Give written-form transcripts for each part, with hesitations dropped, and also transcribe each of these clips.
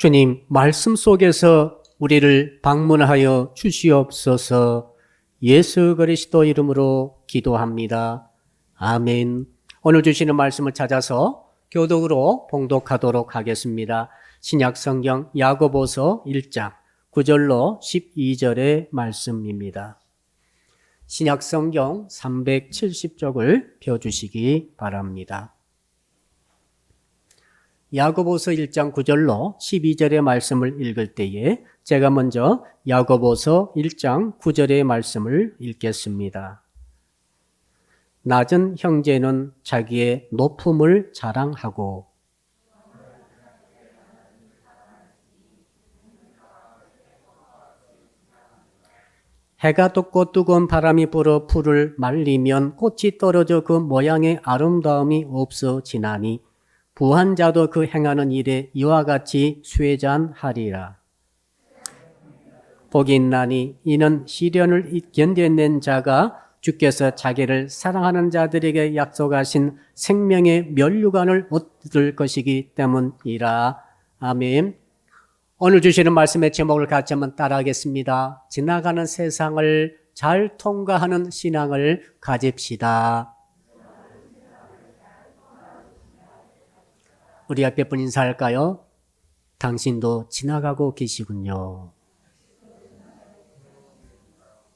주님, 말씀 속에서 우리를 방문하여 주시옵소서. 예수 그리스도 이름으로 기도합니다. 아멘. 오늘 주시는 말씀을 찾아서 교독으로 봉독하도록 하겠습니다. 신약성경 야고보서 1장 9절로 12절의 말씀입니다. 신약성경 370쪽을 펴주시기 바랍니다. 야고보서 1장 9절로 12절의 말씀을 읽을 때에 제가 먼저 야고보서 1장 9절의 말씀을 읽겠습니다. 낮은 형제는 자기의 높음을 자랑하고 해가 돋고 뜨거운 바람이 불어 풀을 말리면 꽃이 떨어져 그 모양의 아름다움이 없어지나니 부한 자도 그 행하는 일에 이와 같이 쇠잔하리라. 복이 있나니 이는 시련을 견뎌낸 자가 주께서 자기를 사랑하는 자들에게 약속하신 생명의 면류관을 얻을 것이기 때문이라. 아멘. 오늘 주시는 말씀의 제목을 같이 한번 따라하겠습니다. 지나가는 세상을 잘 통과하는 신앙을 가집시다. 우리 앞에 분 인사할까요? 당신도 지나가고 계시군요.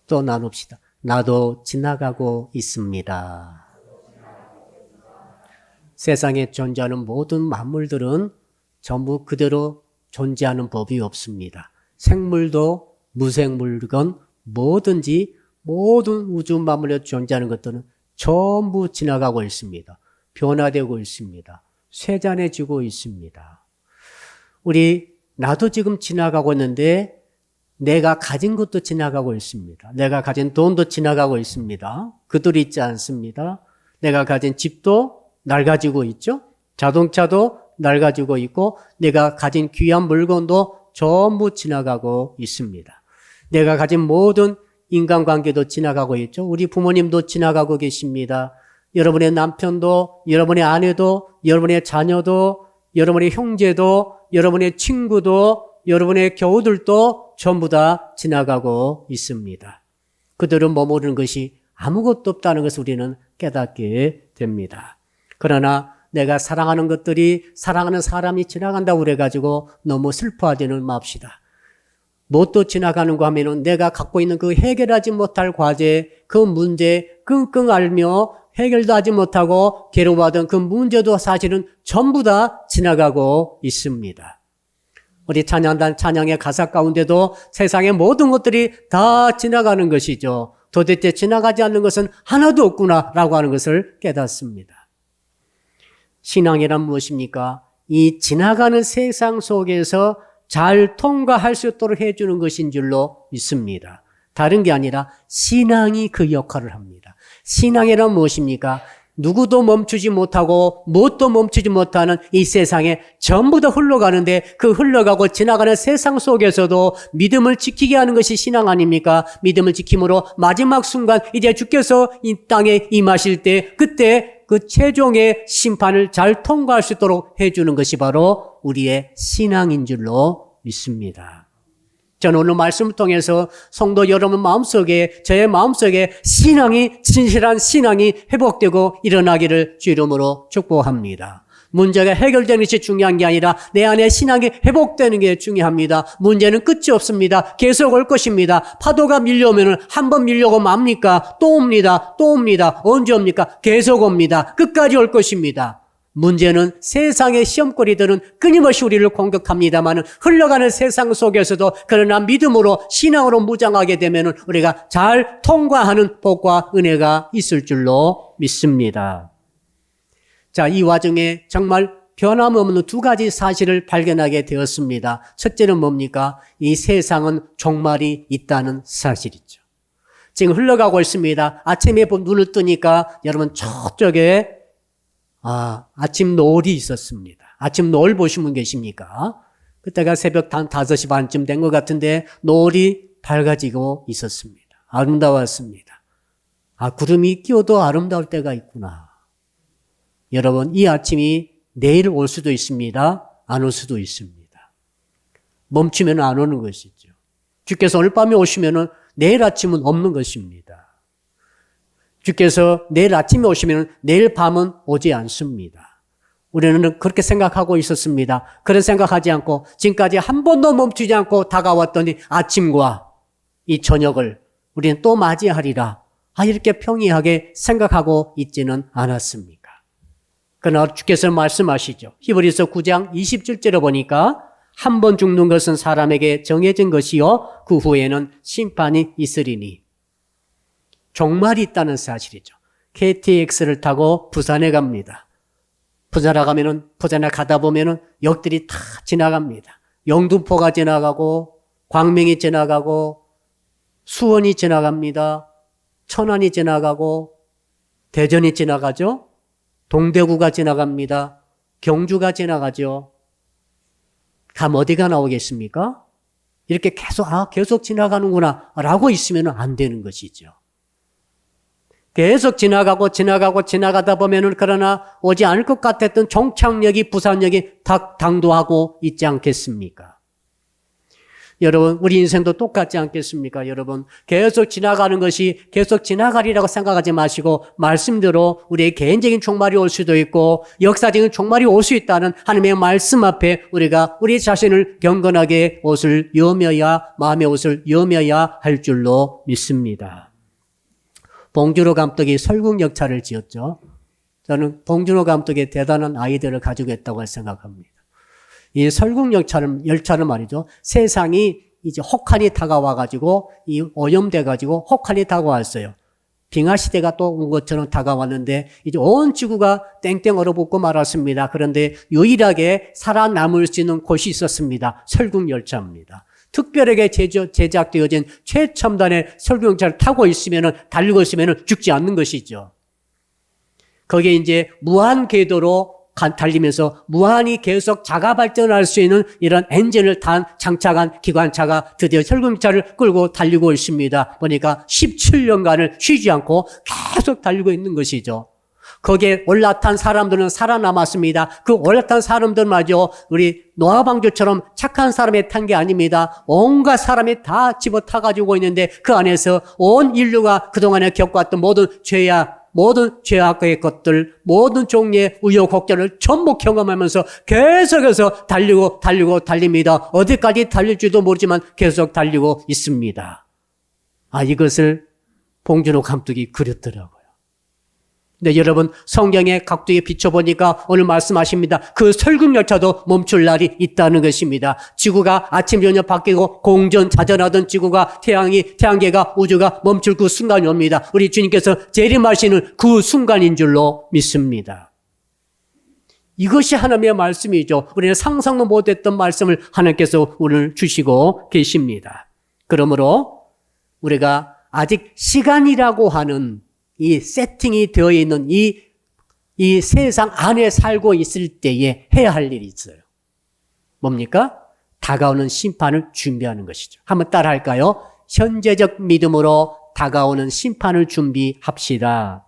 또 나눕시다. 나도 지나가고 있습니다. 세상에 존재하는 모든 만물들은 전부 그대로 존재하는 법이 없습니다. 생물도 무생물건 뭐든지 모든 우주 만물에 존재하는 것들은 전부 지나가고 있습니다. 변화되고 있습니다. 쇠잔해지고 있습니다. 나도 지금 지나가고 있는데 내가 가진 것도 지나가고 있습니다. 내가 가진 돈도 지나가고 있습니다. 그들이 있지 않습니다. 내가 가진 집도 낡아지고 있죠. 자동차도 낡아지고 있고 내가 가진 귀한 물건도 전부 지나가고 있습니다. 내가 가진 모든 인간관계도 지나가고 있죠. 우리 부모님도 지나가고 계십니다. 여러분의 남편도, 여러분의 아내도, 여러분의 자녀도, 여러분의 형제도, 여러분의 친구도, 여러분의 교우들도 전부 다 지나가고 있습니다. 그들은 머무르는 것이 아무것도 없다는 것을 우리는 깨닫게 됩니다. 그러나 내가 사랑하는 것들이 사랑하는 사람이 지나간다고 그래가지고 너무 슬퍼하지는 맙시다. 뭣도 지나가는 거 하면은 내가 갖고 있는 그 해결하지 못할 과제, 그 문제 끙끙 앓며 해결도 하지 못하고 괴로워하던 그 문제도 사실은 전부 다 지나가고 있습니다. 우리 찬양단 찬양의 가사 가운데도 세상의 모든 것들이 다 지나가는 것이죠. 도대체 지나가지 않는 것은 하나도 없구나라고 하는 것을 깨닫습니다. 신앙이란 무엇입니까? 이 지나가는 세상 속에서 잘 통과할 수 있도록 해주는 것인 줄로 믿습니다. 다른 게 아니라 신앙이 그 역할을 합니다. 신앙이란 무엇입니까? 누구도 멈추지 못하고 무엇도 멈추지 못하는 이 세상에 전부 다 흘러가는데 그 흘러가고 지나가는 세상 속에서도 믿음을 지키게 하는 것이 신앙 아닙니까? 믿음을 지킴으로 마지막 순간 이제 주께서 이 땅에 임하실 때 그때 그 최종의 심판을 잘 통과할 수 있도록 해주는 것이 바로 우리의 신앙인 줄로 믿습니다. 저는 오늘 말씀을 통해서 성도 여러분 마음속에 저의 마음속에 신앙이 진실한 신앙이 회복되고 일어나기를 주 이름으로 축복합니다. 문제가 해결되는 것이 중요한 게 아니라 내 안에 신앙이 회복되는 게 중요합니다. 문제는 끝이 없습니다. 계속 올 것입니다. 파도가 밀려오면 한 번 밀려오고 맙니까? 또 옵니다. 또 옵니다. 언제 옵니까? 계속 옵니다. 끝까지 올 것입니다. 문제는 세상의 시험거리들은 끊임없이 우리를 공격합니다만 흘러가는 세상 속에서도 그러나 믿음으로 신앙으로 무장하게 되면 우리가 잘 통과하는 복과 은혜가 있을 줄로 믿습니다. 자, 이 와중에 정말 변함없는 두 가지 사실을 발견하게 되었습니다. 첫째는 뭡니까? 이 세상은 종말이 있다는 사실이죠. 지금 흘러가고 있습니다. 아침에 눈을 뜨니까 여러분 저쪽에 아침 노을이 있었습니다. 아침 노을 보신 분 계십니까? 그때가 새벽 5시 반쯤 된 것 같은데 노을이 밝아지고 있었습니다. 아름다웠습니다. 구름이 끼어도 아름다울 때가 있구나. 여러분, 이 아침이 내일 올 수도 있습니다. 안 올 수도 있습니다. 멈추면 안 오는 것이죠. 주께서 오늘 밤에 오시면 내일 아침은 없는 것입니다. 주께서 내일 아침에 오시면 내일 밤은 오지 않습니다. 우리는 그렇게 생각하고 있었습니다. 그런 생각하지 않고 지금까지 한 번도 멈추지 않고 다가왔더니 아침과 이 저녁을 우리는 또 맞이하리라. 이렇게 평이하게 생각하고 있지는 않았습니까? 그러나 주께서 말씀하시죠. 히브리서 9장 27절에 보니까 한 번 죽는 것은 사람에게 정해진 것이요 그 후에는 심판이 있으리니. 종말이 있다는 사실이죠. KTX를 타고 부산에 갑니다. 부산에 가다 보면은 역들이 다 지나갑니다. 영등포가 지나가고 광명이 지나가고 수원이 지나갑니다. 천안이 지나가고 대전이 지나가죠. 동대구가 지나갑니다. 경주가 지나가죠. 감 어디가 나오겠습니까? 이렇게 계속 지나가는구나 라고 있으면 안 되는 것이죠. 계속 지나가다 보면은 그러나 오지 않을 것 같았던 종착역이 부산역이 당도하고 있지 않겠습니까? 여러분, 우리 인생도 똑같지 않겠습니까? 여러분, 계속 지나가는 것이 계속 지나가리라고 생각하지 마시고 말씀대로 우리의 개인적인 종말이 올 수도 있고 역사적인 종말이 올 수 있다는 하나님의 말씀 앞에 우리가 우리 자신을 경건하게 마음의 옷을 여며야 할 줄로 믿습니다. 봉준호 감독이 설국열차를 지었죠. 저는 봉준호 감독의 대단한 아이디어를 가지고 있다고 생각합니다. 이 열차는 말이죠. 세상이 이제 혹한이 다가와가지고, 오염돼가지고 혹한이 다가왔어요. 빙하시대가 또 온 것처럼 다가왔는데, 이제 온 지구가 땡땡 얼어붙고 말았습니다. 그런데 유일하게 살아남을 수 있는 곳이 있었습니다. 설국열차입니다. 특별하게 제작되어진 최첨단의 설국열차를 달리고 있으면 죽지 않는 것이죠. 거기에 이제 무한 궤도로 달리면서 무한히 계속 자가 발전할 수 있는 이런 엔진을 장착한 기관차가 드디어 설국열차를 끌고 달리고 있습니다. 보니까 17년간을 쉬지 않고 계속 달리고 있는 것이죠. 거기에 올라탄 사람들은 살아남았습니다. 그 올라탄 사람들마저 우리 노아방주처럼 착한 사람이 탄 게 아닙니다. 온갖 사람이 다 집어타가지고 있는데 그 안에서 온 인류가 그동안에 겪어왔던 모든 죄악의 것들, 모든 종류의 우여곡절을 전부 경험하면서 계속해서 달립니다. 어디까지 달릴지도 모르지만 계속 달리고 있습니다. 이것을 봉준호 감독이 그렸더라고요. 근데 여러분, 성경의 각도에 비춰보니까 오늘 말씀하십니다. 그 설국열차도 멈출 날이 있다는 것입니다. 지구가 아침 저녁 바뀌고 공전자전하던 지구가 태양계가 우주가 멈출 그 순간이 옵니다. 우리 주님께서 재림하시는 그 순간인 줄로 믿습니다. 이것이 하나님의 말씀이죠. 우리는 상상도 못했던 말씀을 하나님께서 오늘 주시고 계십니다. 그러므로 우리가 아직 시간이라고 하는 이 세팅이 되어 있는 이 세상 안에 살고 있을 때에 해야 할 일이 있어요. 뭡니까? 다가오는 심판을 준비하는 것이죠. 한번 따라 할까요? 현재적 믿음으로 다가오는 심판을 준비합시다.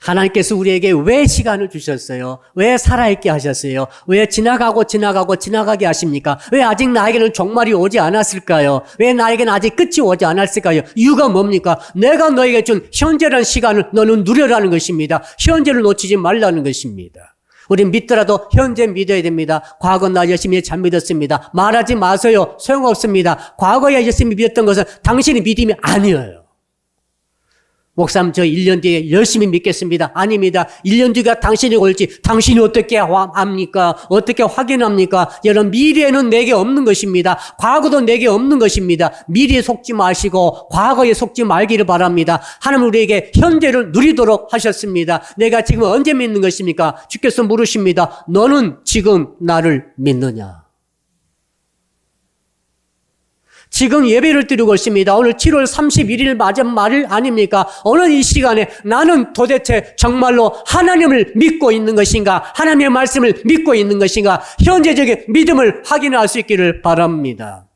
하나님께서 우리에게 왜 시간을 주셨어요? 왜 살아있게 하셨어요? 왜 지나가게 하십니까? 왜 아직 나에게는 종말이 오지 않았을까요? 왜 나에게는 아직 끝이 오지 않았을까요? 이유가 뭡니까? 내가 너에게 준 현재라는 시간을 너는 누려라는 것입니다. 현재를 놓치지 말라는 것입니다. 우린 믿더라도 현재 믿어야 됩니다. 과거 나 열심히 잘 믿었습니다. 말하지 마세요. 소용없습니다. 과거에 열심히 믿었던 것은 당신의 믿음이 아니에요. 목사님, 저 1년 뒤에 열심히 믿겠습니다. 아닙니다. 1년 뒤가 당신이 올지 당신이 어떻게 압니까? 어떻게 확인합니까? 여러분, 미래는 내게 없는 것입니다. 과거도 내게 없는 것입니다. 미래에 속지 마시고 과거에 속지 말기를 바랍니다. 하나님 우리에게 현재를 누리도록 하셨습니다. 내가 지금 언제 믿는 것입니까? 주께서 물으십니다. 너는 지금 나를 믿느냐? 지금 예배를 드리고 있습니다. 오늘 7월 31일 맞은 말 아닙니까? 오늘 이 시간에 나는 도대체 정말로 하나님을 믿고 있는 것인가? 하나님의 말씀을 믿고 있는 것인가? 현재적인 믿음을 확인할 수 있기를 바랍니다.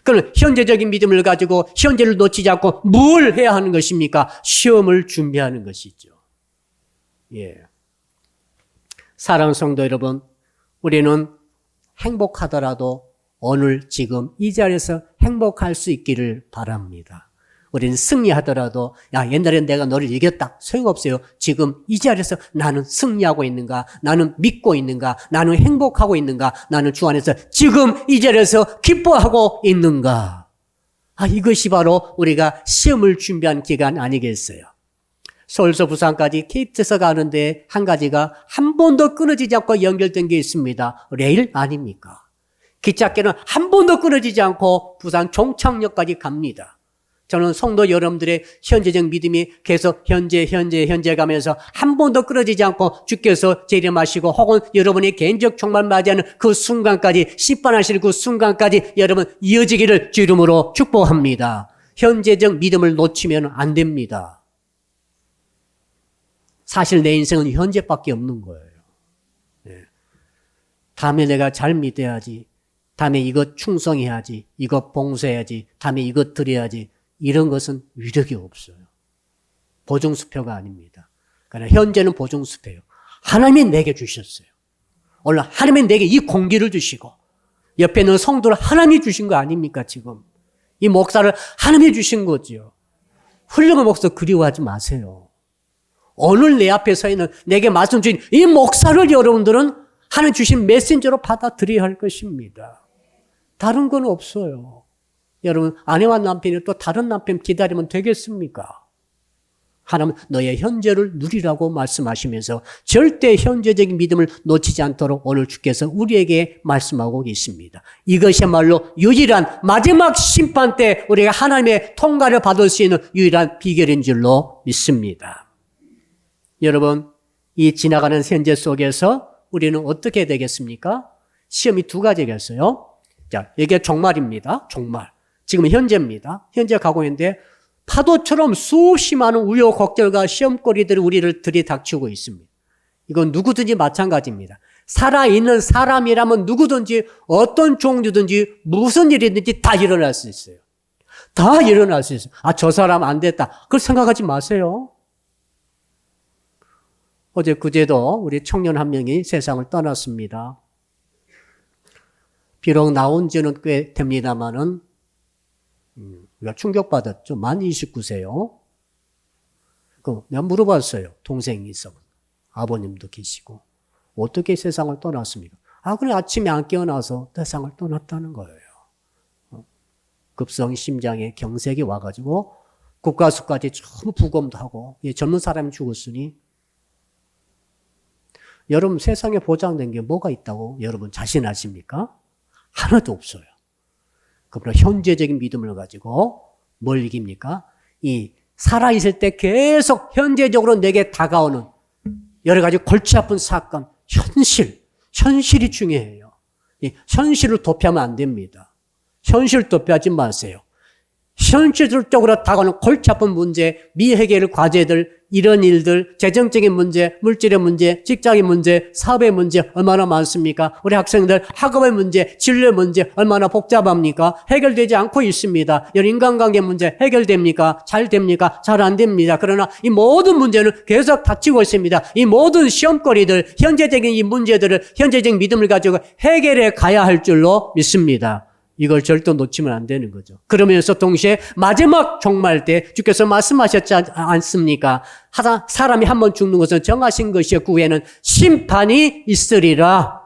그럼 현재적인 믿음을 가지고 현재를 놓치지 않고 뭘 해야 하는 것입니까? 시험을 준비하는 것이죠. 예. 사랑하는 성도 여러분, 우리는 행복하더라도 오늘 지금 이 자리에서 행복할 수 있기를 바랍니다. 우리는 승리하더라도 야, 옛날엔 내가 너를 이겼다. 소용없어요. 지금 이 자리에서 나는 승리하고 있는가? 나는 믿고 있는가? 나는 행복하고 있는가? 나는 주 안에서 지금 이 자리에서 기뻐하고 있는가? 이것이 바로 우리가 시험을 준비한 기간 아니겠어요? 서울서 부산까지 KTX에서 가는데 한 가지가 한 번도 끊어지지 않고 연결된 게 있습니다. 레일 아닙니까? 기찻길은 한 번도 끊어지지 않고 부산 종착역까지 갑니다. 저는 성도 여러분들의 현재적 믿음이 계속 현재 가면서 한 번도 끊어지지 않고 주께서 재림하시고 혹은 여러분이 개인적 종말 맞이하는 그 순간까지 심판하실 그 순간까지 여러분 이어지기를 주 이름으로 축복합니다. 현재적 믿음을 놓치면 안 됩니다. 사실 내 인생은 현재밖에 없는 거예요. 다음에 내가 잘 믿어야지. 다음에 이것 충성해야지. 이것 봉사해야지. 다음에 이것 드려야지. 이런 것은 위력이 없어요. 보증수표가 아닙니다. 그러나 현재는 보증수표예요. 하나님이 내게 주셨어요. 오늘 하나님이 내게 이 공기를 주시고 옆에 있는 성도를 하나님이 주신 거 아닙니까 지금. 이 목사를 하나님이 주신 거지요. 훌륭한 목사 그리워하지 마세요. 오늘 내 앞에 서 있는 내게 말씀 주신 이 목사를 여러분들은 하나님 주신 메신저로 받아들여야 할 것입니다. 다른 건 없어요. 여러분 아내와 남편이 또 다른 남편 기다리면 되겠습니까? 하나님은 너의 현재를 누리라고 말씀하시면서 절대 현재적인 믿음을 놓치지 않도록 오늘 주께서 우리에게 말씀하고 있습니다. 이것이야말로 유일한 마지막 심판 때 우리가 하나님의 통과를 받을 수 있는 유일한 비결인 줄로 믿습니다. 여러분 이 지나가는 현재 속에서 우리는 어떻게 되겠습니까? 시험이 두 가지가 있어요. 자, 이게 종말입니다. 종말. 지금 현재입니다. 현재 가고 있는데 파도처럼 수없이 많은 우여곡절과 시험거리들이 우리를 들이닥치고 있습니다. 이건 누구든지 마찬가지입니다. 살아있는 사람이라면 누구든지 어떤 종류든지 무슨 일이든지 다 일어날 수 있어요. 다 일어날 수 있어요. 저 사람 안 됐다. 그걸 생각하지 마세요. 어제 그제도 우리 청년 한 명이 세상을 떠났습니다. 비록 나온 지는 꽤 됩니다만은 우리가 충격받았죠. 만 29세요. 내가 물어봤어요. 동생이 있어. 아버님도 계시고. 어떻게 세상을 떠났습니까? 그래 아침에 안 깨어나서 세상을 떠났다는 거예요. 급성 심장에 경색이 와가지고 국가수까지 전부 부검도 하고 젊은 사람이 죽었으니 여러분 세상에 보장된 게 뭐가 있다고 여러분 자신 아십니까? 하나도 없어요. 그러나 현재적인 믿음을 가지고 뭘 이깁니까? 이 살아있을 때 계속 현재적으로 내게 다가오는 여러 가지 골치 아픈 사건, 현실이 중요해요. 이 현실을 도피하면 안 됩니다. 현실을 도피하지 마세요. 현실적으로 다가오는 골치 아픈 문제, 미해결 과제들, 이런 일들, 재정적인 문제, 물질의 문제, 직장의 문제, 사업의 문제 얼마나 많습니까? 우리 학생들 학업의 문제, 진로의 문제 얼마나 복잡합니까? 해결되지 않고 있습니다. 여러 인간관계 문제 해결됩니까? 잘 됩니까? 잘 안 됩니다. 그러나 이 모든 문제는 계속 닥치고 있습니다. 이 모든 시험거리들, 현재적인 이 문제들을 현재적인 믿음을 가지고 해결해 가야 할 줄로 믿습니다. 이걸 절대 놓치면 안 되는 거죠. 그러면서 동시에 마지막 종말 때 주께서 말씀하셨지 않습니까? 사람이 한 번 죽는 것은 정하신 것이요. 그 후에는 심판이 있으리라.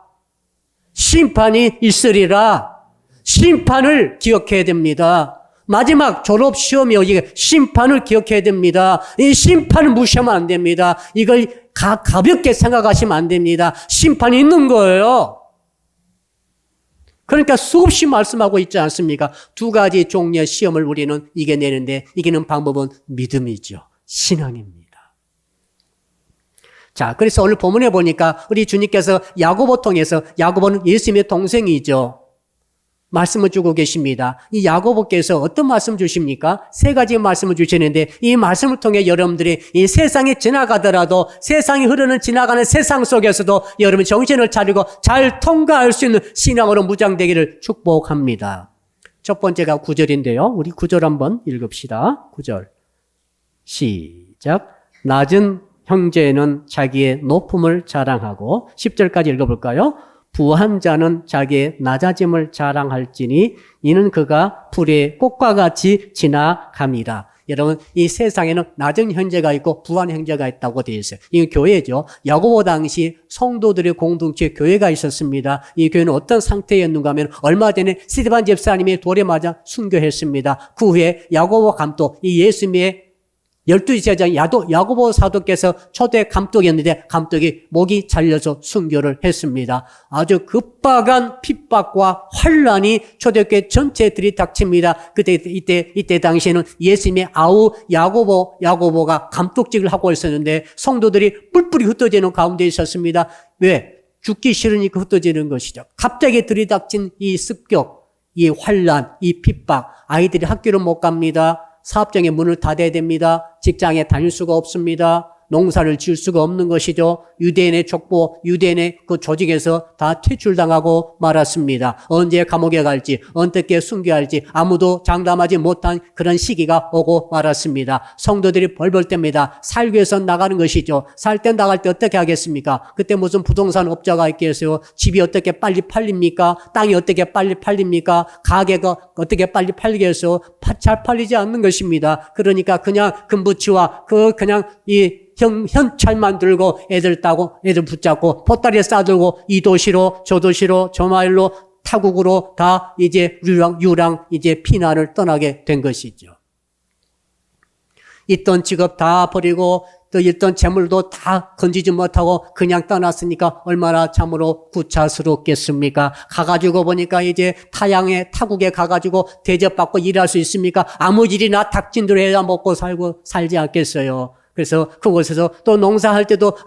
심판이 있으리라. 심판을 기억해야 됩니다. 마지막 졸업 시험이요. 이게 심판을 기억해야 됩니다. 이 심판을 무시하면 안 됩니다. 이걸 가볍게 생각하시면 안 됩니다. 심판이 있는 거예요. 그러니까 수없이 말씀하고 있지 않습니까? 두 가지 종류의 시험을 우리는 이겨내는데 이기는 방법은 믿음이죠. 신앙입니다. 자, 그래서 오늘 본문에 보니까 우리 주님께서 야고보 통해서 야고보는 예수님의 동생이죠. 말씀을 주고 계십니다. 이 야고보께서 어떤 말씀 주십니까? 세 가지 말씀을 주시는데 이 말씀을 통해 여러분들이 이 세상이 지나가더라도 세상이 지나가는 세상 속에서도 여러분 정신을 차리고 잘 통과할 수 있는 신앙으로 무장되기를 축복합니다. 첫 번째가 9절인데요. 우리 9절 한번 읽읍시다. 9절 시작. 낮은 형제는 자기의 높음을 자랑하고 10절까지 읽어볼까요? 부한 자는 자기의 낮아짐을 자랑할지니 이는 그가 풀의 꽃과 같이 지나감이라. 여러분, 이 세상에는 낮은 형제가 있고 부한 형제가 있다고 되어 있어요. 이건 교회죠. 야고보 당시 성도들의 공동체 교회가 있었습니다. 이 교회는 어떤 상태였는가 하면 얼마 전에 스데반 집사님이 돌에 맞아 순교했습니다. 그 후에 야고보 감독, 이 예수님의 12 제자 야고보 사도께서 초대 감독이었는데 감독이 목이 잘려서 순교를 했습니다. 아주 급박한 핍박과 환란이 초대교회 전체에 들이닥칩니다. 이때 당시에는 예수님의 아우 야고보가 감독직을 하고 있었는데 성도들이 뿔뿔이 흩어지는 가운데 있었습니다. 왜? 죽기 싫으니까 흩어지는 것이죠. 갑자기 들이닥친 이 습격, 이 환란, 이 핍박, 아이들이 학교를 못 갑니다. 사업장의 문을 닫아야 됩니다. 직장에 다닐 수가 없습니다. 농사를 지을 수가 없는 것이죠. 유대인의 족보, 유대인의 그 조직에서 다 퇴출당하고 말았습니다. 언제 감옥에 갈지, 어떻게 순교할지 아무도 장담하지 못한 그런 시기가 오고 말았습니다. 성도들이 벌벌 뗍니다. 살기 위해서 나가는 것이죠. 살 때 나갈 때 어떻게 하겠습니까? 그때 무슨 부동산 업자가 있겠어요? 집이 어떻게 빨리 팔립니까? 땅이 어떻게 빨리 팔립니까? 가게가 어떻게 빨리 팔리겠어요? 잘 팔리지 않는 것입니다. 그러니까 그냥 금부치와 그냥 이 현찰만 들고 애들 붙잡고 보따리에 싸들고 이 도시로 저 도시로 저 마을로 타국으로 다 이제 유랑 이제 피난을 떠나게 된 것이죠. 있던 직업 다 버리고 또 있던 재물도 다 건지지 못하고 그냥 떠났으니까 얼마나 참으로 구차스럽겠습니까? 가가지고 보니까 이제 타국에 가가지고 대접받고 일할 수 있습니까? 아무 일이나 닥친 대로 해야 먹고 살지 않겠어요. 그래서 그곳에서 또 농사할 때도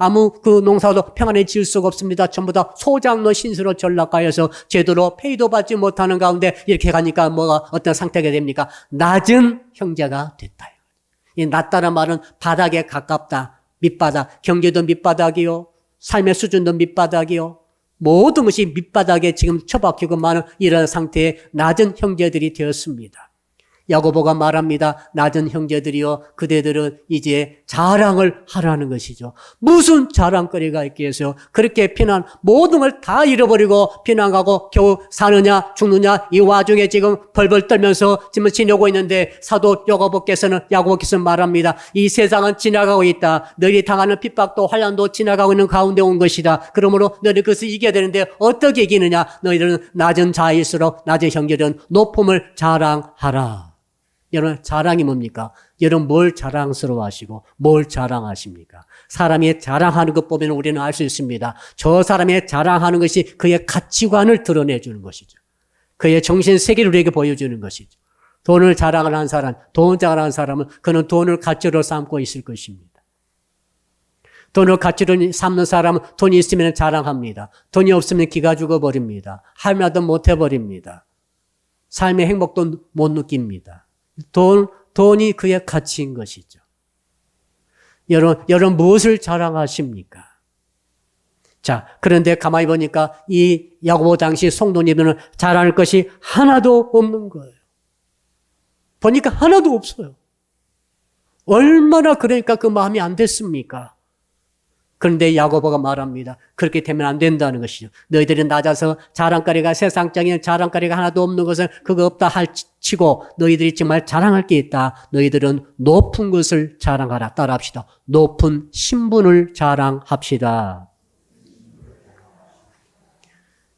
그 농사도 평안히 지을 수가 없습니다. 전부 다 소장로 신수로 전락하여서 제대로 페이도 받지 못하는 가운데 이렇게 가니까 어떤 상태가 됩니까? 낮은 형제가 됐다. 이 낮다는 말은 바닥에 가깝다. 밑바닥. 경제도 밑바닥이요. 삶의 수준도 밑바닥이요. 모든 것이 밑바닥에 지금 처박히고 많은 이런 상태의 낮은 형제들이 되었습니다. 야고보가 말합니다. 낮은 형제들이여 그대들은 이제 자랑을 하라는 것이죠. 무슨 자랑거리가 있겠어요? 그렇게 모든 걸 다 잃어버리고 피난가고 겨우 사느냐 죽느냐 이 와중에 지금 벌벌 떨면서 지금 지내고 있는데 사도 야고보께서는 말합니다. 이 세상은 지나가고 있다. 너희 당하는 핍박도 환난도 지나가고 있는 가운데 온 것이다. 그러므로 너희 그것을 이겨야 되는데 어떻게 이기느냐? 너희들은 낮은 자일수록 낮은 형제들은 높음을 자랑하라. 여러분 자랑이 뭡니까? 여러분 뭘 자랑스러워하시고 뭘 자랑하십니까? 사람이 자랑하는 것 보면 우리는 알 수 있습니다. 저 사람의 자랑하는 것이 그의 가치관을 드러내주는 것이죠. 그의 정신세계를 우리에게 보여주는 것이죠. 돈을 자랑을 한 사람, 돈 자랑하는 사람은 그는 돈을 가치로 삼고 있을 것입니다. 돈을 가치로 삼는 사람은 돈이 있으면 자랑합니다. 돈이 없으면 기가 죽어버립니다. 할 말도 못해버립니다. 삶의 행복도 못 느낍니다. 돈이 그의 가치인 것이죠. 여러분 무엇을 자랑하십니까? 자, 그런데 가만히 보니까 이 야고보 당시 성도님들은 자랑할 것이 하나도 없는 거예요. 보니까 하나도 없어요. 얼마나 그러니까 그 마음이 안 됐습니까? 그런데 야고보가 말합니다. 그렇게 되면 안 된다는 것이죠. 너희들이 낮아서 자랑거리가 세상적인 자랑거리가 하나도 없는 것은 그거 없다 치고 너희들이 정말 자랑할 게 있다. 너희들은 높은 것을 자랑하라. 따라합시다. 높은 신분을 자랑합시다.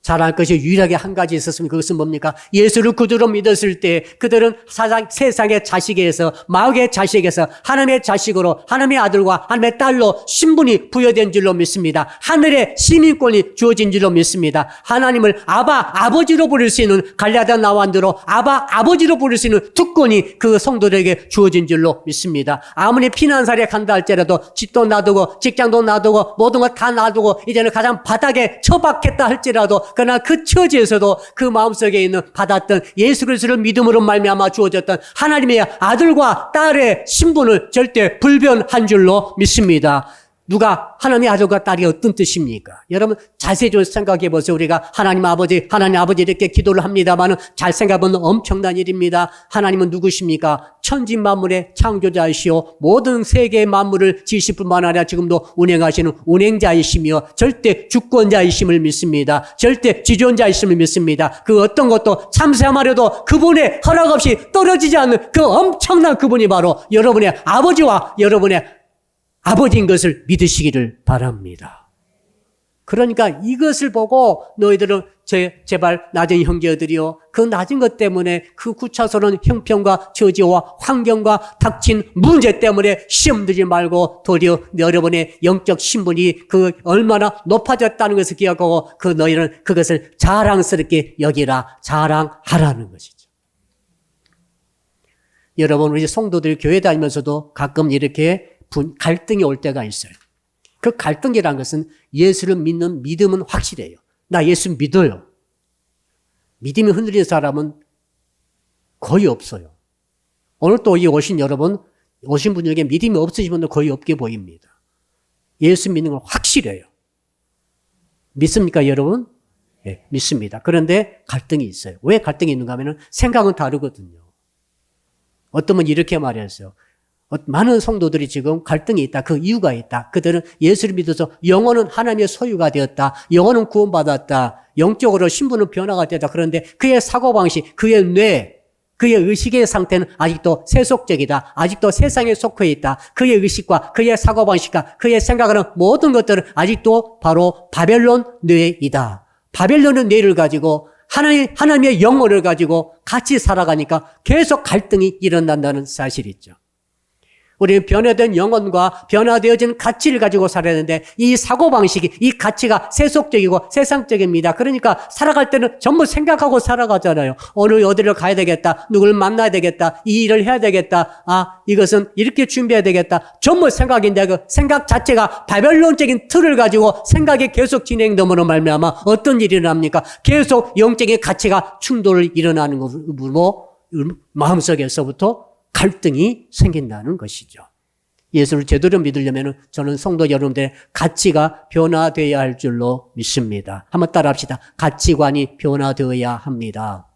자랑할 것이 유일하게 한 가지 있었으면 그것은 뭡니까? 예수를 구주로 믿었을 때 그들은 세상의 자식에서 마귀의 자식에서 하나님의 자식으로 하나님의 아들과 하나님의 딸로 신분이 부여된 줄로 믿습니다. 하늘의 시민권이 주어진 줄로 믿습니다. 하나님을 아버지로 부를 수 있는 갈라디아 나완대로 아버지로 부를 수 있는 특권이 그 성도들에게 주어진 줄로 믿습니다. 아무리 피난살에 간다 할지라도 집도 놔두고 직장도 놔두고 모든 것 다 놔두고 이제는 가장 바닥에 처박혔다 할지라도 그러나 그 처지에서도 그 마음속에 있는 받았던 예수 그리스도를 믿음으로 말미암아 주어졌던 하나님의 아들과 딸의 신분을 절대 불변한 줄로 믿습니다. 누가 하나님의 아들과 딸이 어떤 뜻입니까? 여러분 자세히 좀 생각해 보세요. 우리가 하나님 아버지 이렇게 기도를 합니다만 잘 생각해보면 엄청난 일입니다. 하나님은 누구십니까? 천지 만물의 창조자이시오. 모든 세계의 만물을 지으실 뿐만 아니라 지금도 운행하시는 운행자이시며 절대 주권자이심을 믿습니다. 절대 지존자이심을 믿습니다. 그 어떤 것도 참새마려도 그분의 허락 없이 떨어지지 않는 그 엄청난 그분이 바로 여러분의 아버지와 여러분의 아버지인 것을 믿으시기를 바랍니다. 그러니까 이것을 보고 너희들은 제발 낮은 형제들이요. 그 낮은 것 때문에 그 구차스러운 형편과 처지와 환경과 닥친 문제 때문에 시험 들지 말고 도리어 여러분의 영적 신분이 그 얼마나 높아졌다는 것을 기억하고 그 너희는 그것을 자랑스럽게 여기라, 자랑하라는 것이죠. 여러분 우리 성도들 교회 다니면서도 가끔 이렇게 갈등이 올 때가 있어요. 그 갈등이라는 것은 예수를 믿는 믿음은 확실해요. 나 예수 믿어요. 믿음이 흔들리는 사람은 거의 없어요. 오늘 또 이 오신 분 중에 믿음이 없으신 분은 거의 없게 보입니다. 예수 믿는 건 확실해요. 믿습니까, 여러분? 네, 믿습니다. 그런데 갈등이 있어요. 왜 갈등이 있는가 하면 생각은 다르거든요. 어떤 분이 이렇게 말했어요. 많은 성도들이 지금 갈등이 있다. 그 이유가 있다. 그들은 예수를 믿어서 영혼은 하나님의 소유가 되었다. 영혼은 구원받았다. 영적으로 신분은 변화가 되었다. 그런데 그의 사고방식, 그의 뇌, 그의 의식의 상태는 아직도 세속적이다. 아직도 세상에 속해 있다. 그의 의식과 그의 사고방식과 그의 생각하는 모든 것들은 아직도 바로 바벨론 뇌이다. 바벨론의 뇌를 가지고 하나님의 영혼을 가지고 같이 살아가니까 계속 갈등이 일어난다는 사실이죠. 우리는 변화된 영혼과 변화되어진 가치를 가지고 살아야 되는데 이 사고방식이, 이 가치가 세속적이고 세상적입니다. 그러니까 살아갈 때는 전부 생각하고 살아가잖아요. 오늘 어디를 가야 되겠다. 누구를 만나야 되겠다. 이 일을 해야 되겠다. 이것은 이렇게 준비해야 되겠다. 전부 생각인데 그 생각 자체가 바벨론적인 틀을 가지고 생각이 계속 진행됨으로 말미암아 어떤 일이 일어납니까? 계속 영적인 가치가 충돌을 일어나는 것으로 마음속에서부터 갈등이 생긴다는 것이죠. 예수를 제대로 믿으려면 저는 성도 여러분들의 가치가 변화되어야 할 줄로 믿습니다. 한번 따라 합시다. 가치관이 변화되어야 합니다.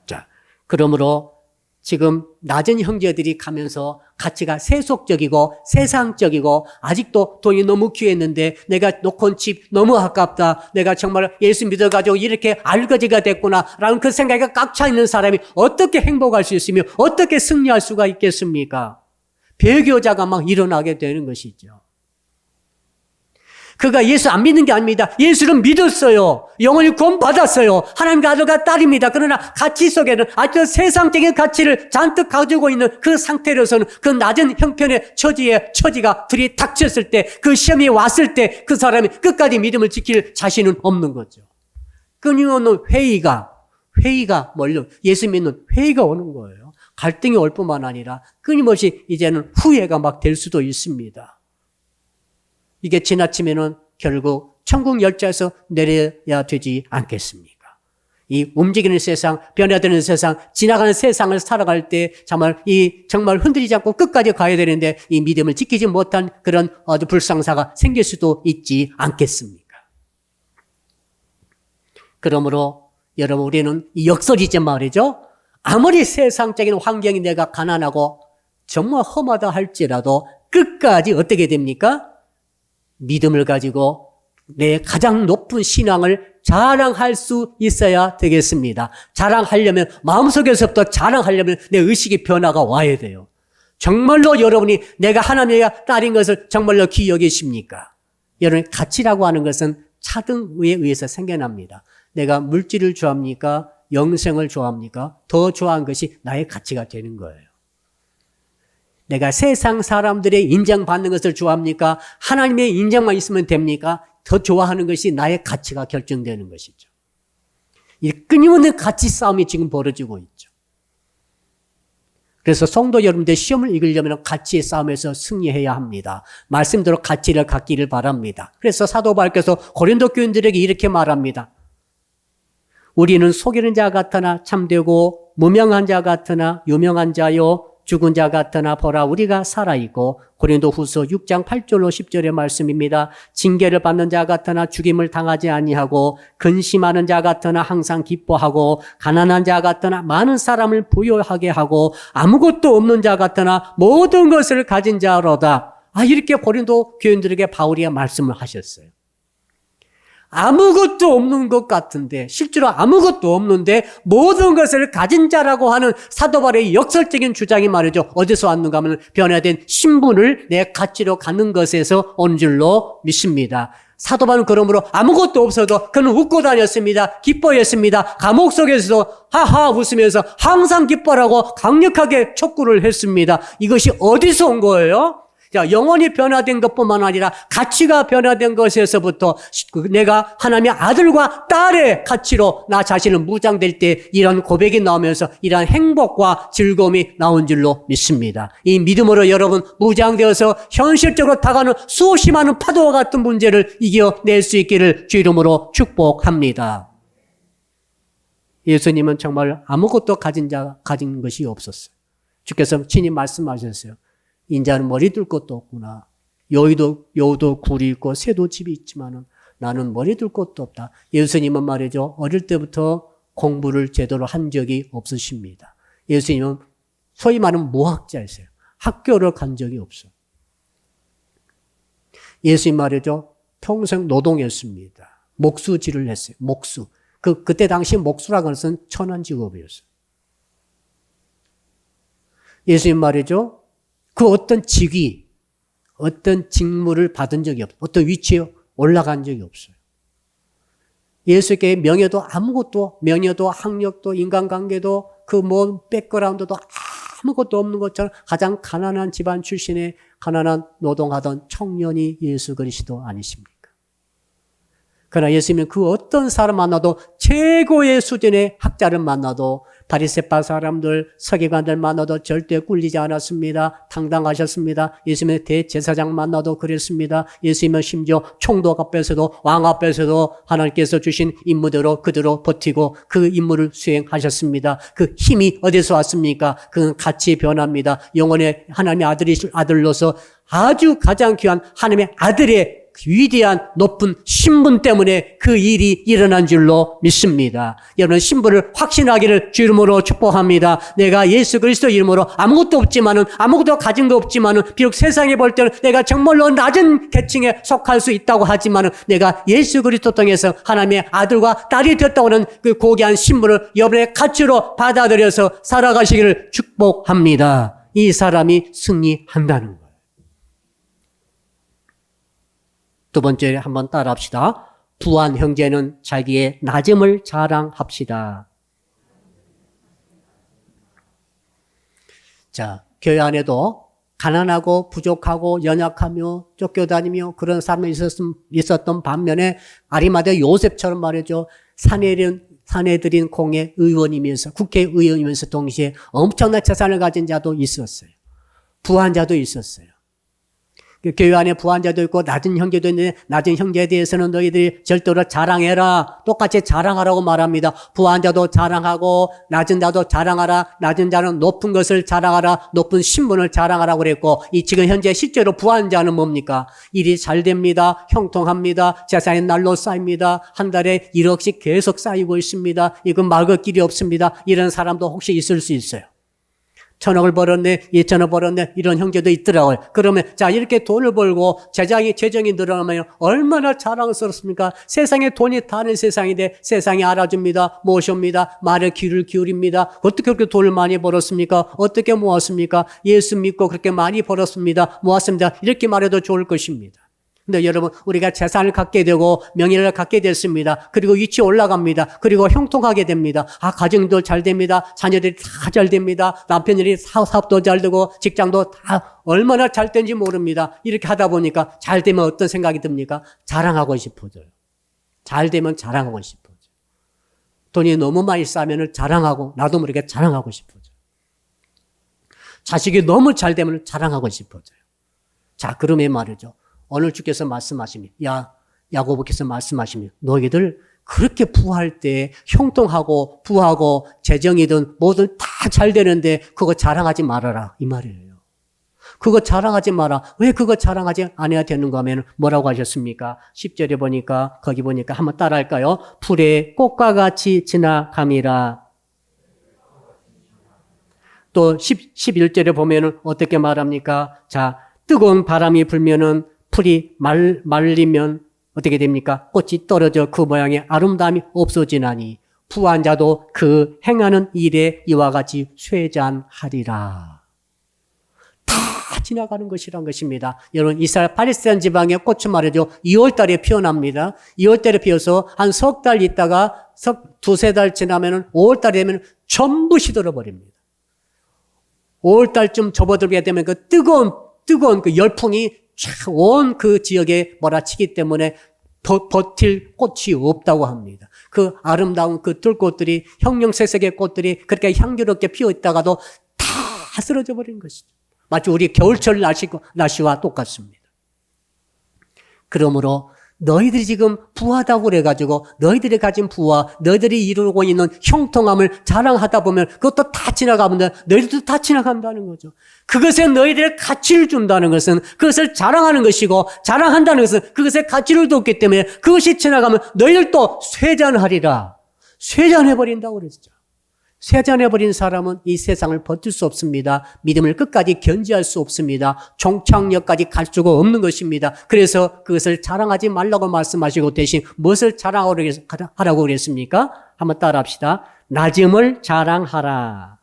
자, 그러므로 지금 낮은 형제들이 가면서 가치가 세속적이고 세상적이고 아직도 돈이 너무 귀했는데 내가 놓고 집 너무 아깝다. 내가 정말 예수 믿어가지고 이렇게 알거지가 됐구나라는 그 생각이 꽉 차 있는 사람이 어떻게 행복할 수 있으며 어떻게 승리할 수가 있겠습니까? 배교자가 막 일어나게 되는 것이죠. 그가 예수 안 믿는 게 아닙니다. 예수를 믿었어요. 영원히 구원받았어요. 하나님의 아들과 딸입니다. 그러나 가치 속에는 아주 세상적인 가치를 잔뜩 가지고 있는 그 상태로서는 그 낮은 형편의 처지가 들이닥쳤을 때, 그 시험이 왔을 때 그 사람이 끝까지 믿음을 지킬 자신은 없는 거죠. 끊임없는 회의가 예수 믿는 회의가 오는 거예요. 갈등이 올 뿐만 아니라 끊임없이 이제는 후회가 막 될 수도 있습니다. 이게 지나치면은 결국 천국 열차에서 내려야 되지 않겠습니까? 이 움직이는 세상, 변화되는 세상, 지나가는 세상을 살아갈 때 정말 흔들리지 않고 끝까지 가야 되는데 이 믿음을 지키지 못한 그런 아주 불상사가 생길 수도 있지 않겠습니까? 그러므로 여러분 우리는 이 역설이지 말이죠. 아무리 세상적인 환경이 내가 가난하고 정말 험하다 할지라도 끝까지 어떻게 됩니까? 믿음을 가지고 내 가장 높은 신앙을 자랑할 수 있어야 되겠습니다. 자랑하려면 마음속에서부터 자랑하려면 내 의식의 변화가 와야 돼요. 정말로 여러분이 내가 하나님의 딸인 것을 정말로 기억이십니까? 여러분 가치라고 하는 것은 차등에 의해서 생겨납니다. 내가 물질을 좋아합니까? 영생을 좋아합니까? 더 좋아한 것이 나의 가치가 되는 거예요. 내가 세상 사람들의 인정받는 것을 좋아합니까? 하나님의 인정만 있으면 됩니까? 더 좋아하는 것이 나의 가치가 결정되는 것이죠. 이 끊임없는 가치 싸움이 지금 벌어지고 있죠. 그래서 성도 여러분들 시험을 이기려면 가치의 싸움에서 승리해야 합니다. 말씀대로 가치를 갖기를 바랍니다. 그래서 사도 바울께서 고린도 교인들에게 이렇게 말합니다. 우리는 속이는 자 같으나 참되고 무명한 자 같으나 유명한 자요 죽은 자 같으나 보라 우리가 살아있고 고린도후서 6장 8절로 10절의 말씀입니다. 징계를 받는 자 같으나 죽임을 당하지 아니하고 근심하는 자 같으나 항상 기뻐하고 가난한 자 같으나 많은 사람을 부유하게 하고 아무것도 없는 자 같으나 모든 것을 가진 자로다. 이렇게 고린도 교인들에게 바울이 말씀을 하셨어요. 아무것도 없는 것 같은데 실제로 아무것도 없는데 모든 것을 가진 자라고 하는 사도 바울의 역설적인 주장이 말이죠. 어디서 왔는가 하면 변화된 신분을 내 가치로 갖는 것에서 온 줄로 믿습니다. 사도 바울은 그러므로 아무것도 없어도 그는 웃고 다녔습니다. 기뻐했습니다. 감옥 속에서도 하하 웃으면서 항상 기뻐라고 강력하게 촉구를 했습니다. 이것이 어디서 온 거예요? 자, 영혼이 변화된 것뿐만 아니라 가치가 변화된 것에서부터 내가 하나님의 아들과 딸의 가치로 나 자신을 무장될 때 이런 고백이 나오면서 이런 행복과 즐거움이 나온 줄로 믿습니다. 이 믿음으로 여러분 무장되어서 현실적으로 다가오는 수없이 많은 파도와 같은 문제를 이겨낼 수 있기를 주 이름으로 축복합니다. 예수님은 정말 아무것도 가진 것이 없었어요. 주께서 친히 말씀하셨어요. 인자는 머리 둘 것도 없구나. 여우도 굴이 있고 새도 집이 있지만은 나는 머리 둘 것도 없다. 예수님은 말이죠. 어릴 때부터 공부를 제대로 한 적이 없으십니다. 예수님은 소위 말하는 무학자였어요. 학교를 간 적이 없어요. 예수님 말이죠. 평생 노동했습니다. 목수질을 했어요. 목수. 그때 당시 목수라는 것은 천한 직업이었어요. 예수님 말이죠. 그 어떤 직위, 어떤 직무를 받은 적이 없어요. 어떤 위치에 올라간 적이 없어요. 예수께 명예도 아무것도, 명예도 학력도 인간관계도 그 백그라운드도 아무것도 없는 것처럼 가장 가난한 집안 출신의 가난한 노동하던 청년이 예수 그리스도 아니십니까? 그러나 예수님은 그 어떤 사람 만나도 최고의 수준의 학자를 만나도 바리새파 사람들, 서기관들 만나도 절대 꿀리지 않았습니다. 당당하셨습니다. 예수님의 대제사장 만나도 그랬습니다. 예수님은 심지어 총독 앞에서도 왕 앞에서도 하나님께서 주신 임무대로 그대로 버티고 그 임무를 수행하셨습니다. 그 힘이 어디서 왔습니까? 그건 같이 변합니다. 영원의 하나님의 아들로서 아주 가장 귀한 하나님의 아들의 위대한 높은 신분 때문에 그 일이 일어난 줄로 믿습니다. 여러분 신분을 확신하기를 주 이름으로 축복합니다. 내가 예수 그리스도 이름으로 아무것도 없지만은 아무것도 가진 거 없지만은 비록 세상에 볼 때는 내가 정말로 낮은 계층에 속할 수 있다고 하지만은 내가 예수 그리스도 통해서 하나님의 아들과 딸이 됐다고 하는 그 고귀한 신분을 여러분의 가치로 받아들여서 살아가시기를 축복합니다. 이 사람이 승리한다는 거예요. 두 번째 한번 따라합시다. 부한 형제는 자기의 낮음을 자랑합시다. 자, 교회 안에도 가난하고 부족하고 연약하며 쫓겨다니며 그런 사람이 있었던 반면에 아리마대 요셉처럼 말이죠. 사내들인 공의 의원이면서 국회의원이면서 동시에 엄청난 재산을 가진 자도 있었어요. 부한 자도 있었어요. 교회 안에 부한자도 있고 낮은 형제도 있는데 낮은 형제에 대해서는 너희들이 절대로 자랑해라. 똑같이 자랑하라고 말합니다. 부한자도 자랑하고 낮은 자도 자랑하라. 낮은 자는 높은 것을 자랑하라. 높은 신분을 자랑하라고 그랬고 이 지금 현재 실제로 부한자는 뭡니까? 일이 잘 됩니다. 형통합니다. 재산이 날로 쌓입니다. 한 달에 1억씩 계속 쌓이고 있습니다. 이건 막을 길이 없습니다. 이런 사람도 혹시 있을 수 있어요. 1,000억을 벌었네, 2,000억 벌었네, 이런 형제도 있더라고요. 그러면, 자, 이렇게 돈을 벌고 재정이 늘어나면 얼마나 자랑스럽습니까? 세상에 돈이 다는 세상인데 세상이 알아줍니다. 모십니다. 말에 귀를 기울입니다. 어떻게 그렇게 돈을 많이 벌었습니까? 어떻게 모았습니까? 예수 믿고 그렇게 많이 벌었습니다. 모았습니다. 이렇게 말해도 좋을 것입니다. 근데 여러분, 우리가 재산을 갖게 되고 명예를 갖게 됐습니다. 그리고 위치 올라갑니다. 그리고 형통하게 됩니다. 가정도 잘 됩니다. 자녀들이 다 잘 됩니다. 남편들이 사업도 잘 되고 직장도 다 얼마나 잘 된지 모릅니다. 이렇게 하다 보니까 잘 되면 어떤 생각이 듭니까? 자랑하고 싶어져요. 잘 되면 자랑하고 싶어져요. 돈이 너무 많이 쌓으면 자랑하고 나도 모르게 자랑하고 싶어져요. 자식이 너무 잘 되면 자랑하고 싶어져요. 자, 그러면 말이죠. 오늘 주께서 말씀하십니다. 야고보께서 말씀하십니다. 너희들 그렇게 부할 때 형통하고 부하고 재정이든 뭐든 다 잘 되는데 그거 자랑하지 말아라 이 말이에요. 그거 자랑하지 마라. 왜 그거 자랑하지 않아야 되는가 하면 뭐라고 하셨습니까? 10절에 보니까 거기 보니까 한번 따라할까요? 풀의 꽃과 같이 지나감이라. 또 11절에 보면은 어떻게 말합니까? 자, 뜨거운 바람이 불면은 풀이 말리면 어떻게 됩니까? 꽃이 떨어져 그 모양의 아름다움이 없어지나니 부한 자도 그 행하는 일에 이와 같이 쇠잔하리라. 다 지나가는 것이란 것입니다. 여러분, 이스라엘 팔레스타인 지방의 꽃은 말이죠. 2월 달에 피어납니다. 2월 달에 피어서 한 석 달 있다가 두세 달 지나면은 5월 달에 되면 전부 시들어 버립니다. 5월 달쯤 접어들게 되면 그 뜨거운 그 열풍이 온 그 지역에 몰아치기 때문에 버틸 꽃이 없다고 합니다. 그 아름다운 그 들꽃들이 형형색색의 꽃들이 그렇게 향기롭게 피어 있다가도 다 쓰러져 버린 것이죠. 마치 우리 겨울철 날씨와 똑같습니다. 그러므로 너희들이 지금 부하다고 그래가지고 너희들이 가진 부와 너희들이 이루고 있는 형통함을 자랑하다 보면 그것도 다 지나가면 너희들도 다 지나간다는 거죠. 그것에 너희들의 가치를 준다는 것은 그것을 자랑하는 것이고 자랑한다는 것은 그것에 가치를 뒀기 때문에 그것이 지나가면 너희들도 쇠잔하리라. 쇠잔해버린다고 그랬죠. 쇠잔해버린 사람은 이 세상을 버틸 수 없습니다. 믿음을 끝까지 견지할 수 없습니다. 종착역까지 갈 수가 없는 것입니다. 그래서 그것을 자랑하지 말라고 말씀하시고 대신 무엇을 자랑하라고 그랬습니까? 한번 따라합시다. 낮음을 자랑하라.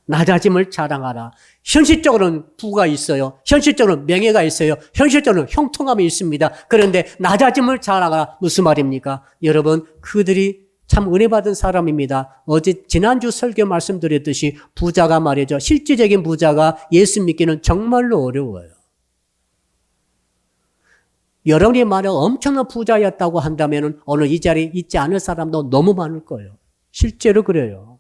낮아짐을 자랑하라. 현실적으로는 부가 있어요. 현실적으로는 명예가 있어요. 현실적으로는 형통함이 있습니다. 그런데 낮아짐을 자랑하라. 무슨 말입니까? 여러분, 그들이 참 은혜 받은 사람입니다. 지난주 설교 말씀드렸듯이 부자가 말이죠. 실질적인 부자가 예수 믿기는 정말로 어려워요. 여러분이 만약 엄청난 부자였다고 한다면 오늘 이 자리에 있지 않을 사람도 너무 많을 거예요. 실제로 그래요.